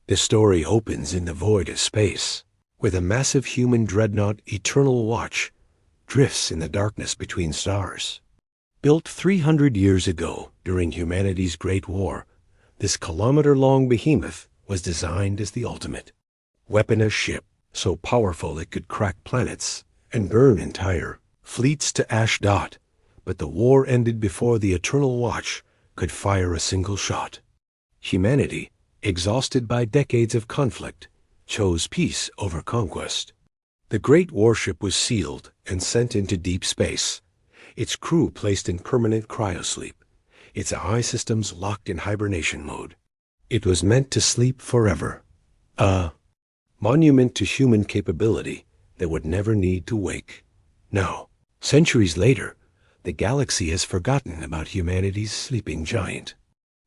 The story opens in the void of space, where the massive human dreadnought Eternal Watch drifts in the darkness between stars. Built 300 years ago during humanity's Great War, this kilometer-long behemoth was designed as the ultimate weaponized ship, so powerful it could crack planets and burn entire fleets to ash dot. But the war ended before the Eternal Watch could fire a single shot. Humanity, exhausted by decades of conflict, chose peace over conquest. The great warship was sealed and sent into deep space, its crew placed in permanent cryosleep, its eye systems locked in hibernation mode. It was meant to sleep forever, a monument to human capability that would never need to wake. Now, centuries later, the galaxy has forgotten about humanity's sleeping giant.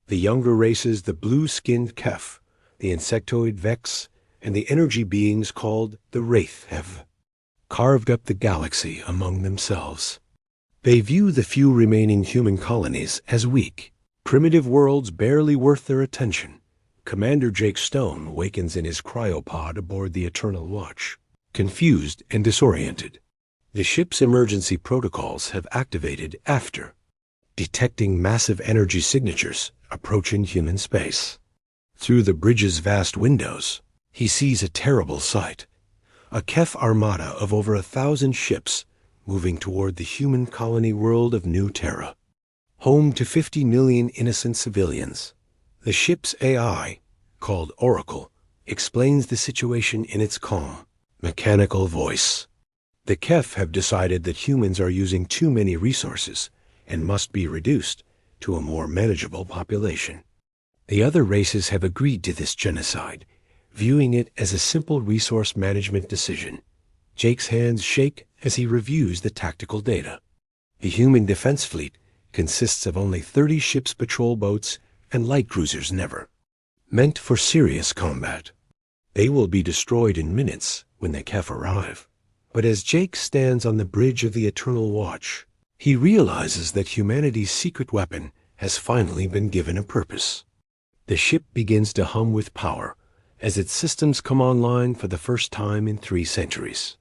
The younger races, the blue-skinned Kef, the insectoid Vex, and the energy beings called the Wraith, have carved up the galaxy among themselves. They view the few remaining human colonies as weak, primitive worlds barely worth their attention. Commander Jake Stone wakens in his cryopod aboard the Eternal Watch, confused and disoriented. The ship's emergency protocols have activated after detecting massive energy signatures approaching human space. Through the bridge's vast windows, he sees a terrible sight. A Kef armada of over 1,000 ships moving toward the human colony world of New Terra, home to 50 million innocent civilians. The ship's AI, called Oracle, explains the situation in its calm, mechanical voice. The Kef have decided that humans are using too many resources and must be reduced to a more manageable population. The other races have agreed to this genocide, viewing it as a simple resource management decision. Jake's hands shake as he reviews the tactical data. The human defense fleet consists of only 30 ships, patrol boats, and light cruisers never meant for serious combat. They will be destroyed in minutes when the Kef arrive. But as Jake stands on the bridge of the Eternal Watch, he realizes that humanity's secret weapon has finally been given a purpose. The ship begins to hum with power as its systems come online for the first time in 3 centuries.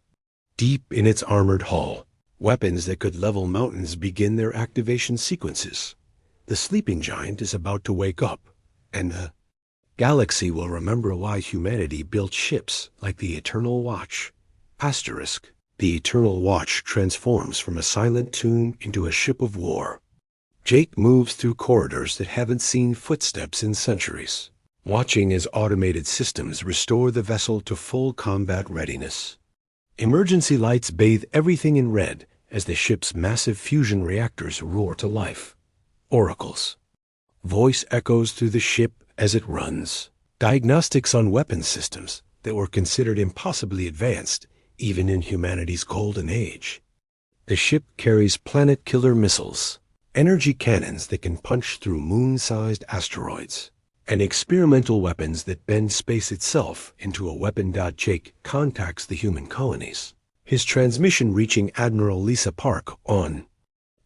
Deep in its armored hull, weapons that could level mountains begin their activation sequences. The sleeping giant is about to wake up, and the galaxy will remember why humanity built ships like the Eternal Watch. Asterisk. The Eternal Watch transforms from a silent tomb into a ship of war. Jake moves through corridors that haven't seen footsteps in centuries, watching as automated systems restore the vessel to full combat readiness. Emergency lights bathe everything in red as the ship's massive fusion reactors roar to life. Oracles. Voice echoes through the ship as it runs. Diagnostics on weapons systems that were considered impossibly advanced even in humanity's golden age. The ship carries planet-killer missiles, energy cannons that can punch through moon-sized asteroids, and experimental weapons that bend space itself into a weapon. Jake contacts the human colonies, his transmission reaching Admiral Lisa Park on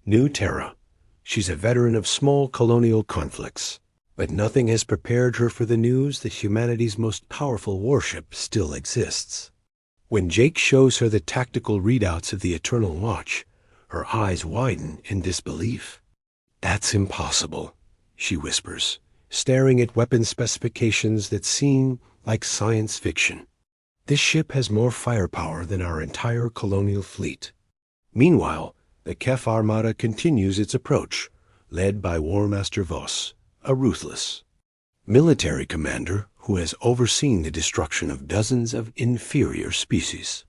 New Terra. She's a veteran of small colonial conflicts, but nothing has prepared her for the news that humanity's most powerful warship still exists. When Jake shows her the tactical readouts of the Eternal Watch, her eyes widen in disbelief. "That's impossible," she whispers, staring at weapon specifications that seem like science fiction. "This ship has more firepower than our entire colonial fleet." Meanwhile, the Kef Armada continues its approach, led by War Master Voss, a ruthless military commander who has overseen the destruction of dozens of inferior species.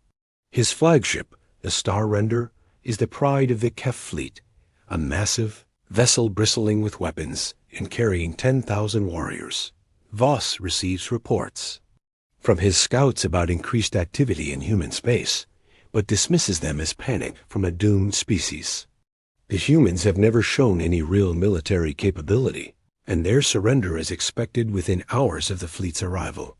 His flagship, the Star Render, is the pride of the Kef fleet, a massive vessel bristling with weapons and carrying 10,000 warriors. Voss receives reports from his scouts about increased activity in human space, but dismisses them as panic from a doomed species. The humans have never shown any real military capability, and their surrender is expected within hours of the fleet's arrival.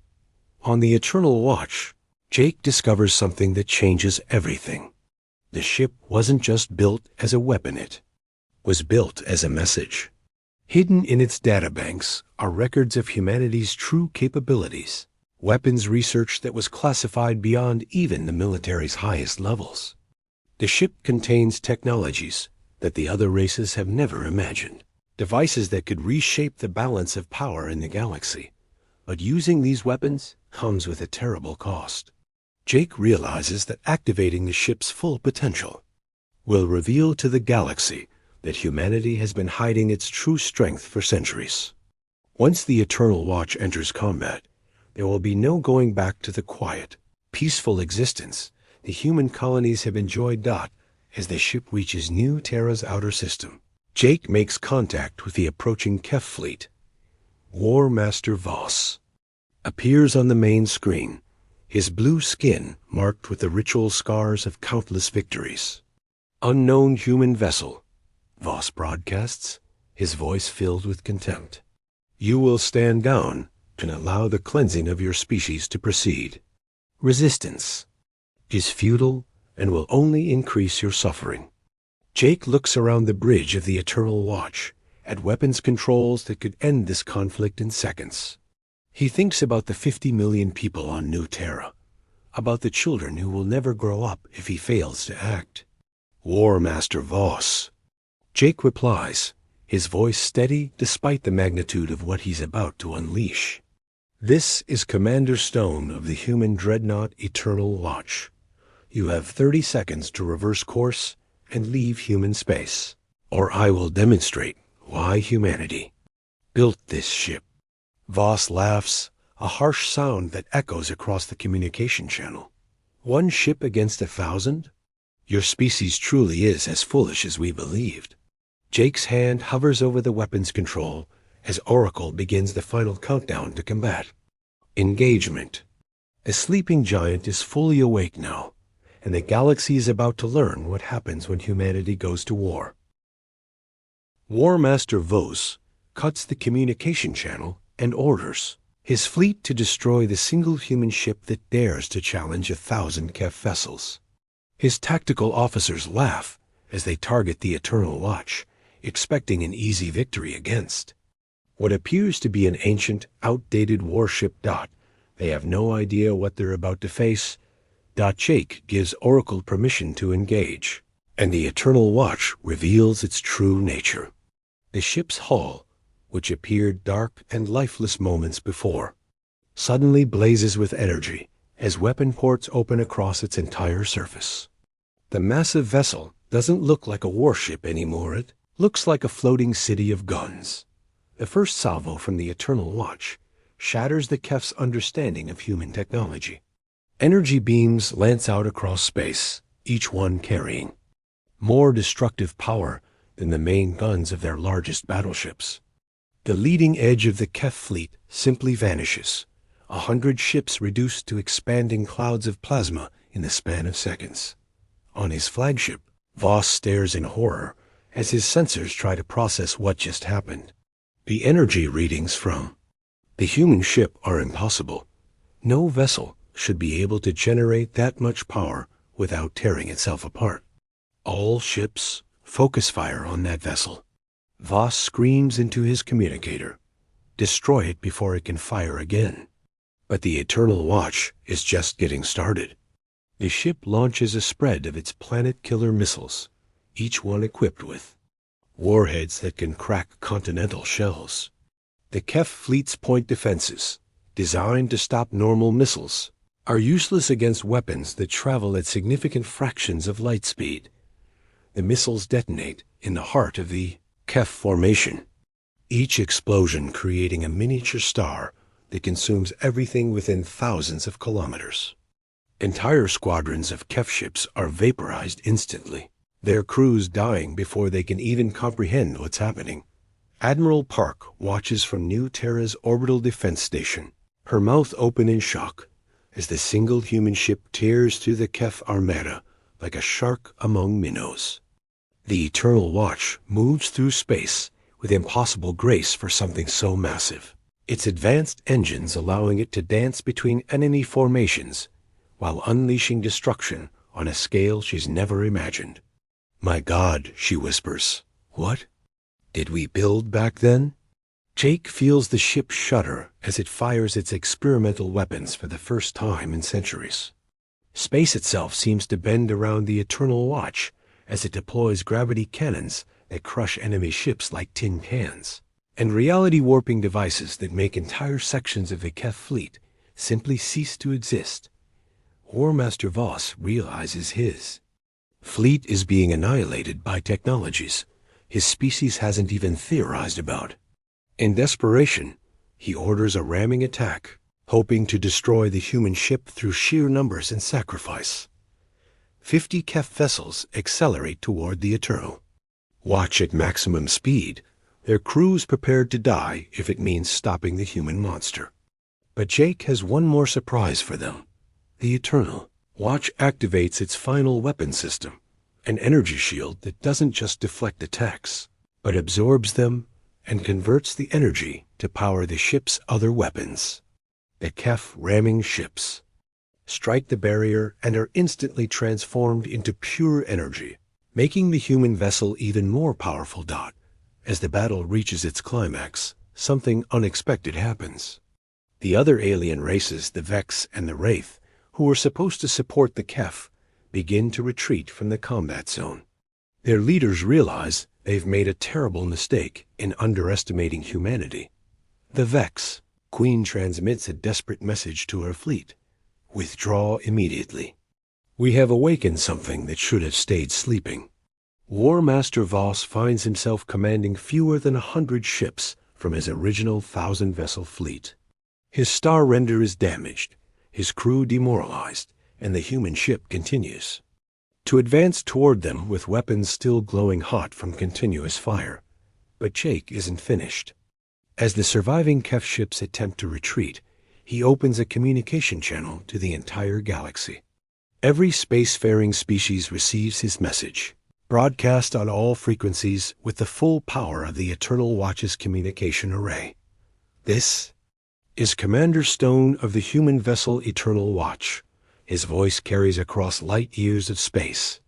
On the Eternal Watch, Jake discovers something that changes everything. The ship wasn't just built as a weapon, it was built as a message. Hidden in its databanks are records of humanity's true capabilities, weapons research that was classified beyond even the military's highest levels. The ship contains technologies that the other races have never imagined, devices that could reshape the balance of power in the galaxy. But using these weapons comes with a terrible cost. Jake realizes that activating the ship's full potential will reveal to the galaxy that humanity has been hiding its true strength for centuries. Once the Eternal Watch enters combat, there will be no going back to the quiet, peaceful existence the human colonies have enjoyed. As the ship reaches New Terra's outer system, Jake makes contact with the approaching Kef fleet. War Master Voss appears on the main screen, his blue skin marked with the ritual scars of countless victories. Unknown human vessel, Voss broadcasts, his voice filled with contempt. You will stand down and allow the cleansing of your species to proceed. Resistance is futile and will only increase your suffering. Jake looks around the bridge of the Eternal Watch at weapons controls that could end this conflict in seconds. He thinks about the 50 million people on New Terra, about the children who will never grow up if he fails to act. War Master Voss. Jake replies, his voice steady despite the magnitude of what he's about to unleash. This is Commander Stone of the human dreadnought Eternal Watch. You have 30 seconds to reverse course and leave human space, or I will demonstrate why humanity built this ship. Voss laughs, a harsh sound that echoes across the communication channel. One ship against 1,000? Your species truly is as foolish as we believed. Jake's hand hovers over the weapons control as Oracle begins the final countdown to combat. Engagement. A sleeping giant is fully awake now, and the galaxy is about to learn what happens when humanity goes to war. War Master Voss cuts the communication channel and orders his fleet to destroy the single human ship that dares to challenge 1,000 Kef vessels. His tactical officers laugh as they target the Eternal Watch, expecting an easy victory against what appears to be an ancient, outdated warship. They have no idea what they're about to face. Jake gives Oracle permission to engage, and the Eternal Watch reveals its true nature. The ship's hull, which appeared dark and lifeless moments before, suddenly blazes with energy as weapon ports open across its entire surface. The massive vessel doesn't look like a warship anymore. It looks like a floating city of guns. The first salvo from the Eternal Watch shatters the Kef's understanding of human technology. Energy beams lance out across space, each one carrying more destructive power than the main guns of their largest battleships. The leading edge of the Kef fleet simply vanishes, 100 ships reduced to expanding clouds of plasma in the span of seconds. On his flagship, Voss stares in horror as his sensors try to process what just happened. The energy readings from the human ship are impossible. No vessel should be able to generate that much power without tearing itself apart. All ships focus fire on that vessel. Voss screams into his communicator, destroy it before it can fire again. But the Eternal Watch is just getting started. The ship launches a spread of its planet-killer missiles, each one equipped with warheads that can crack continental shells. The Kef fleet's point defenses, designed to stop normal missiles, are useless against weapons that travel at significant fractions of light speed. The missiles detonate in the heart of the Kef formation, each explosion creating a miniature star that consumes everything within thousands of kilometers. Entire squadrons of Kef ships are vaporized instantly, their crews dying before they can even comprehend what's happening. Admiral Park watches from New Terra's orbital defense station, her mouth open in shock, as the single human ship tears through the Kef armada like a shark among minnows. The Eternal Watch moves through space with impossible grace for something so massive, its advanced engines allowing it to dance between enemy formations while unleashing destruction on a scale she's never imagined. My God, she whispers. What? Did we build back then? Jake feels the ship shudder as it fires its experimental weapons for the first time in centuries. Space itself seems to bend around the Eternal Watch as it deploys gravity cannons that crush enemy ships like tin cans, and reality-warping devices that make entire sections of the Kef fleet simply cease to exist. War Master Voss realizes his fleet is being annihilated by technologies his species hasn't even theorized about. In desperation, he orders a ramming attack, hoping to destroy the human ship through sheer numbers and sacrifice. 50 Kef vessels accelerate toward the Eternal Watch at maximum speed, their crews prepared to die if it means stopping the human monster. But Jake has one more surprise for them. The Eternal Watch activates its final weapon system, an energy shield that doesn't just deflect attacks, but absorbs them and converts the energy to power the ship's other weapons. The Kef ramming ships strike the barrier and are instantly transformed into pure energy, making the human vessel even more powerful. As the battle reaches its climax, something unexpected happens. The other alien races, the Vex and the Wraith, who were supposed to support the Kef, begin to retreat from the combat zone. Their leaders realize they've made a terrible mistake in underestimating humanity. The Vex Queen transmits a desperate message to her fleet. Withdraw immediately. We have awakened something that should have stayed sleeping. War Master Voss finds himself commanding fewer than 100 ships from his original 1,000-vessel fleet. His star render is damaged, his crew demoralized, and the human ship continues to advance toward them with weapons still glowing hot from continuous fire. But Jake isn't finished. As the surviving Kef ships attempt to retreat, he opens a communication channel to the entire galaxy. Every spacefaring species receives his message, broadcast on all frequencies with the full power of the Eternal Watch's communication array. This is Commander Stone of the human vessel Eternal Watch. His voice carries across light years of space.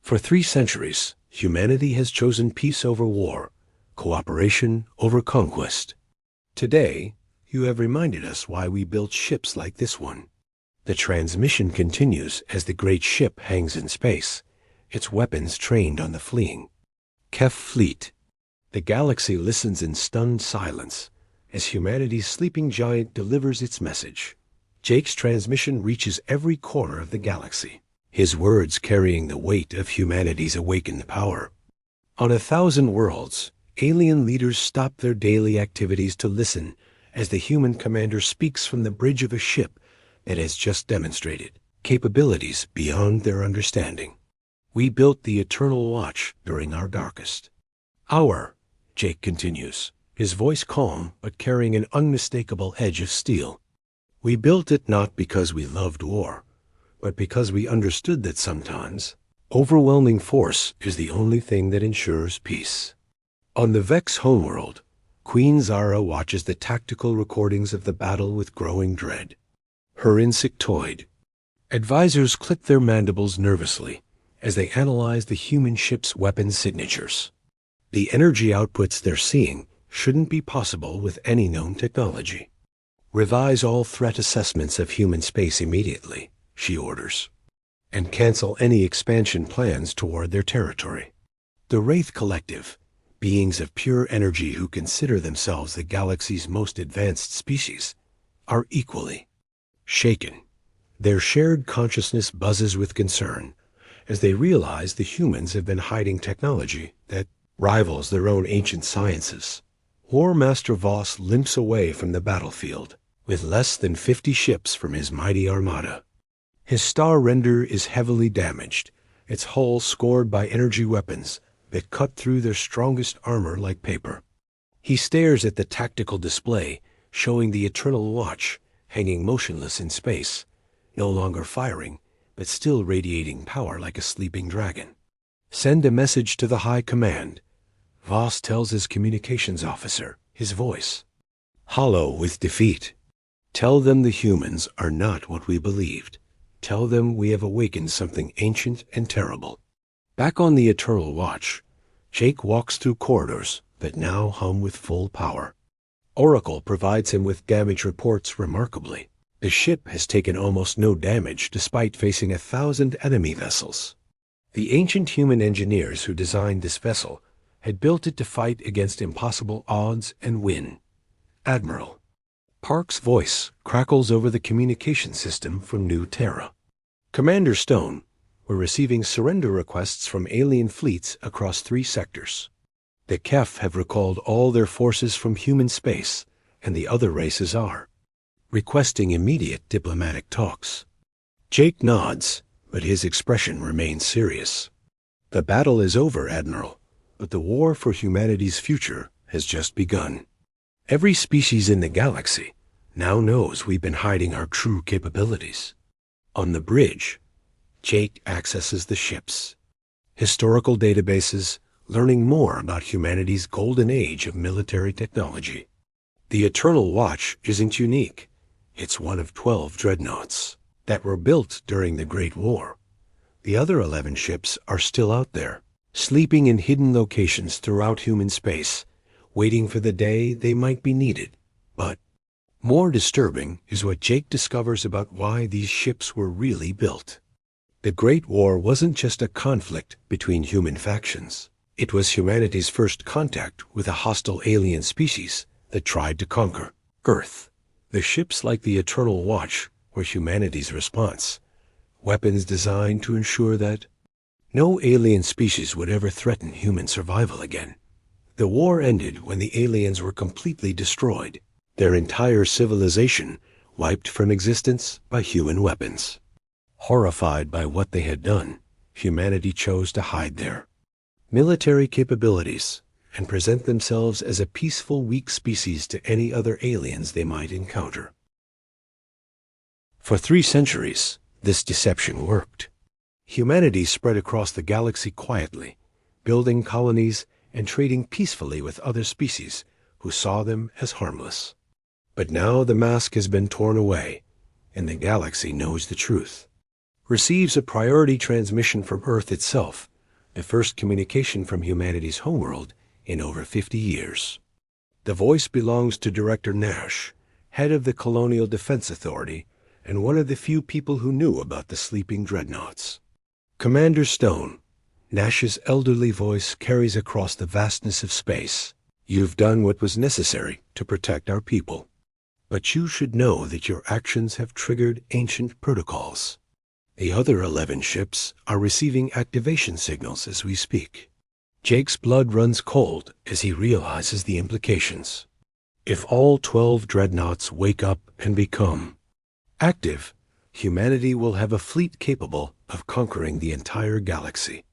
For 3 centuries, humanity has chosen peace over war, cooperation over conquest. Today, you have reminded us why we built ships like this one. The transmission continues as the great ship hangs in space, its weapons trained on the fleeing Kef fleet. The galaxy listens in stunned silence as humanity's sleeping giant delivers its message. Jake's transmission reaches every corner of the galaxy, his words carrying the weight of humanity's awakened power. On 1,000 worlds, alien leaders stop their daily activities to listen as the human commander speaks from the bridge of a ship that has just demonstrated capabilities beyond their understanding. We built the Eternal Watch during our darkest hour, Jake continues, his voice calm but carrying an unmistakable edge of steel. We built it not because we loved war, but because we understood that sometimes overwhelming force is the only thing that ensures peace. On the Vex homeworld, Queen Zara watches the tactical recordings of the battle with growing dread. Her insectoid advisors click their mandibles nervously as they analyze the human ship's weapon signatures. The energy outputs they're seeing shouldn't be possible with any known technology. Revise all threat assessments of human space immediately, she orders, and cancel any expansion plans toward their territory. The Wraith Collective, beings of pure energy who consider themselves the galaxy's most advanced species, are equally shaken. Their shared consciousness buzzes with concern as they realize the humans have been hiding technology that rivals their own ancient sciences. War Master Voss limps away from the battlefield with less than 50 ships from his mighty armada. His star render is heavily damaged, its hull scored by energy weapons that cut through their strongest armor like paper. He stares at the tactical display showing the Eternal Watch hanging motionless in space, no longer firing, but still radiating power like a sleeping dragon. Send a message to the High Command, Voss tells his communications officer, his voice hollow with defeat. Tell them the humans are not what we believed. Tell them we have awakened something ancient and terrible. Back on the Eternal Watch, Jake walks through corridors but now hum with full power. Oracle provides him with damage reports remarkably. The ship has taken almost no damage despite facing 1,000 enemy vessels. The ancient human engineers who designed this vessel had built it to fight against impossible odds and win. Admiral. Park's voice crackles over the communication system from New Terra. Commander Stone, we're receiving surrender requests from alien fleets across 3 sectors. The Kef have recalled all their forces from human space, and the other races are requesting immediate diplomatic talks. Jake nods, but his expression remains serious. The battle is over, Admiral, but the war for humanity's future has just begun. Every species in the galaxy now knows we've been hiding our true capabilities. On the bridge, Jake accesses the ships, historical databases, learning more about humanity's golden age of military technology. The Eternal Watch isn't unique. It's one of 12 dreadnoughts that were built during the Great War. The other 11 ships are still out there, sleeping in hidden locations throughout human space, waiting for the day they might be needed. But more disturbing is what Jake discovers about why these ships were really built. The Great War wasn't just a conflict between human factions. It was humanity's first contact with a hostile alien species that tried to conquer Earth. The ships like the Eternal Watch were humanity's response, weapons designed to ensure that no alien species would ever threaten human survival again. The war ended when the aliens were completely destroyed, their entire civilization wiped from existence by human weapons. Horrified by what they had done, humanity chose to hide their military capabilities and present themselves as a peaceful, weak species to any other aliens they might encounter. For 3 centuries, this deception worked. Humanity spread across the galaxy quietly, building colonies and trading peacefully with other species who saw them as harmless. But now the mask has been torn away, and the galaxy knows the truth. Receives a priority transmission from Earth itself, the first communication from humanity's homeworld in over 50 years. The voice belongs to Director Nash, head of the Colonial Defense Authority, and one of the few people who knew about the sleeping dreadnoughts. Commander Stone, Nash's elderly voice carries across the vastness of space. You've done what was necessary to protect our people. But you should know that your actions have triggered ancient protocols. The other 11 ships are receiving activation signals as we speak. Jake's blood runs cold as he realizes the implications. If all 12 dreadnoughts wake up and become active, humanity will have a fleet capable of conquering the entire galaxy.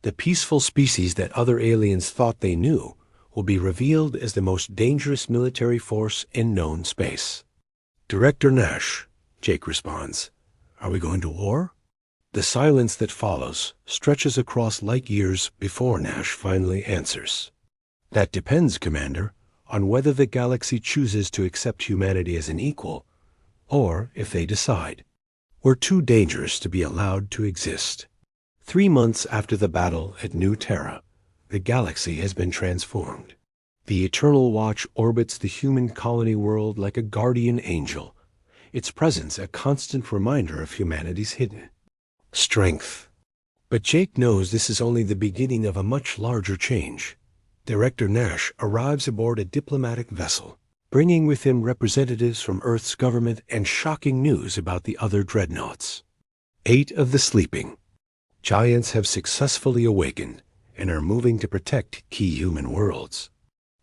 The peaceful species that other aliens thought they knew will be revealed as the most dangerous military force in known space. Director Nash, Jake responds. Are we going to war? The silence that follows stretches across light years before Nash finally answers. That depends, Commander, on whether the galaxy chooses to accept humanity as an equal, or if they decide we're too dangerous to be allowed to exist. 3 months after the battle at New Terra, the galaxy has been transformed. The Eternal Watch orbits the human colony world like a guardian angel, its presence a constant reminder of humanity's hidden strength. But Jake knows this is only the beginning of a much larger change. Director Nash arrives aboard a diplomatic vessel, bringing with him representatives from Earth's government and shocking news about the other dreadnoughts. 8 of the sleeping giants have successfully awakened and are moving to protect key human worlds.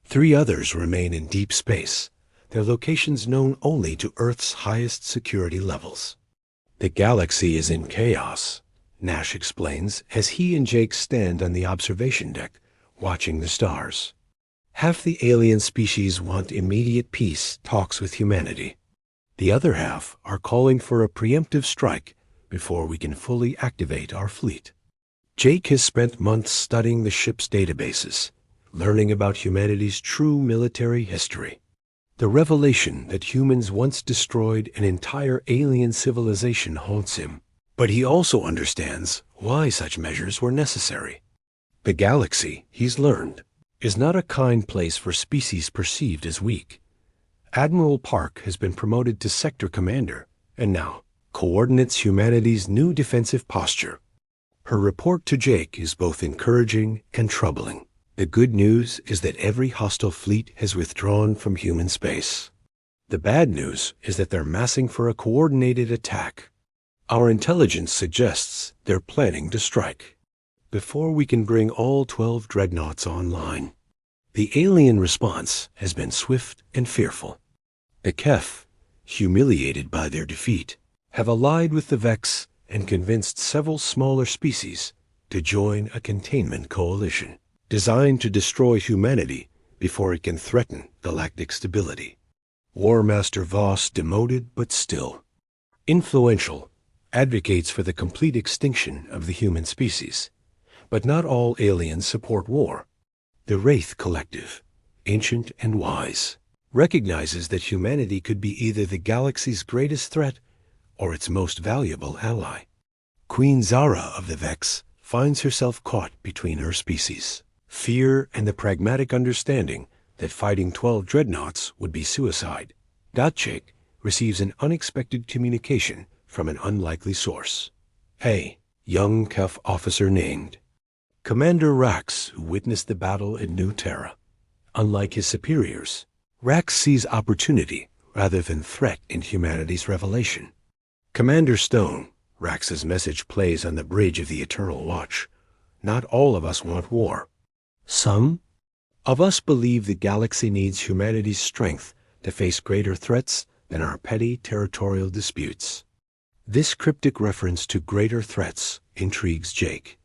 3 others remain in deep space, their locations known only to Earth's highest security levels. The galaxy is in chaos, Nash explains as he and Jake stand on the observation deck, watching the stars. Half the alien species want immediate peace talks with humanity. The other half are calling for a preemptive strike before we can fully activate our fleet. Jake has spent months studying the ship's databases, learning about humanity's true military history. The revelation that humans once destroyed an entire alien civilization haunts him, but he also understands why such measures were necessary. The galaxy, he's learned, is not a kind place for species perceived as weak. Admiral Park has been promoted to sector commander and now coordinates humanity's new defensive posture. Her report to Jake is both encouraging and troubling. The good news is that every hostile fleet has withdrawn from human space. The bad news is that they're massing for a coordinated attack. Our intelligence suggests they're planning to strike before we can bring all 12 dreadnoughts online. The alien response has been swift and fearful. The Kef, humiliated by their defeat, have allied with the Vex and convinced several smaller species to join a containment coalition designed to destroy humanity before it can threaten galactic stability. War Master Voss, demoted but still influential, advocates for the complete extinction of the human species. But not all aliens support war. The Wraith Collective, ancient and wise, recognizes that humanity could be either the galaxy's greatest threat or its most valuable ally. Queen Zara of the Vex finds herself caught between her species, fear and the pragmatic understanding that fighting 12 dreadnoughts would be suicide. Datchik receives an unexpected communication from an unlikely source. Hey, young Kef officer named Commander Rax, who witnessed the battle in New Terra. Unlike his superiors, Rax sees opportunity rather than threat in humanity's revelation. Commander Stone, Rax's message plays on the bridge of the Eternal Watch. Not all of us want war. Some of us believe the galaxy needs humanity's strength to face greater threats than our petty territorial disputes. This cryptic reference to greater threats intrigues Jake.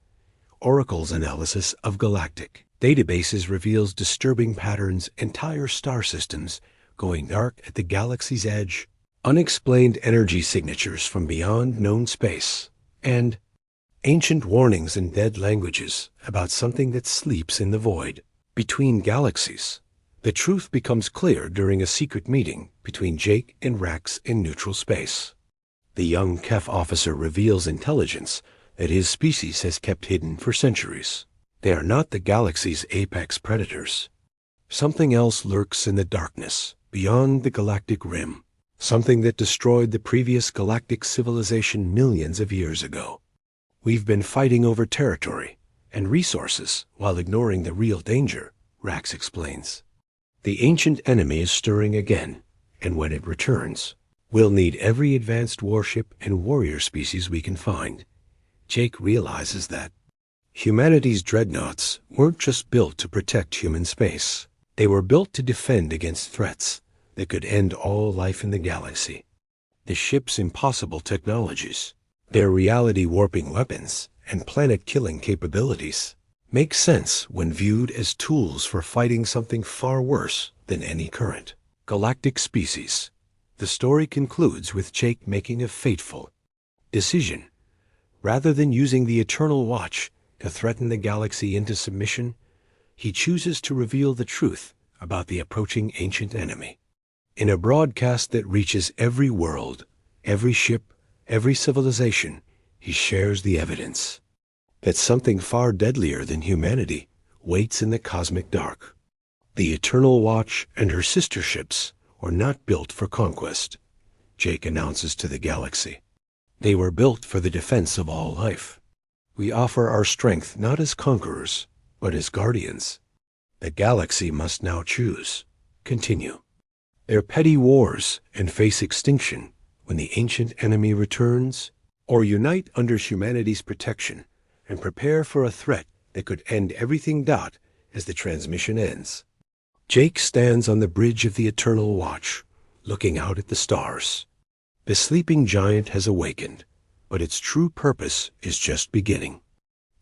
Oracle's analysis of galactic databases reveals disturbing patterns, entire star systems going dark at the galaxy's edge, unexplained energy signatures from beyond known space, and ancient warnings in dead languages about something that sleeps in the void. Between galaxies, the truth becomes clear during a secret meeting between Jake and Rax in neutral space. The young Kef officer reveals intelligence that his species has kept hidden for centuries. They are not the galaxy's apex predators. Something else lurks in the darkness, beyond the galactic rim, something that destroyed the previous galactic civilization millions of years ago. We've been fighting over territory and resources while ignoring the real danger, Rax explains. The ancient enemy is stirring again, and when it returns, we'll need every advanced warship and warrior species we can find. Jake realizes that humanity's dreadnoughts weren't just built to protect human space. They were built to defend against threats that could end all life in the galaxy. The ship's impossible technologies, their reality-warping weapons, and planet-killing capabilities make sense when viewed as tools for fighting something far worse than any current galactic species. The story concludes with Jake making a fateful decision. Rather than using the Eternal Watch to threaten the galaxy into submission, he chooses to reveal the truth about the approaching ancient enemy. In a broadcast that reaches every world, every ship, every civilization, he shares the evidence that something far deadlier than humanity waits in the cosmic dark. The Eternal Watch and her sister ships were not built for conquest, Jake announces to the galaxy. They were built for the defense of all life. We offer our strength not as conquerors, but as guardians. The galaxy must now choose, continue their petty wars and face extinction when the ancient enemy returns, or unite under humanity's protection and prepare for a threat that could end everything. As the transmission ends, Jake stands on the bridge of the Eternal Watch, looking out at the stars. The sleeping giant has awakened, but its true purpose is just beginning.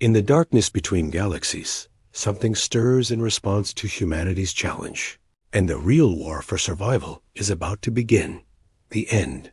In the darkness between galaxies, something stirs in response to humanity's challenge, and the real war for survival is about to begin. The end.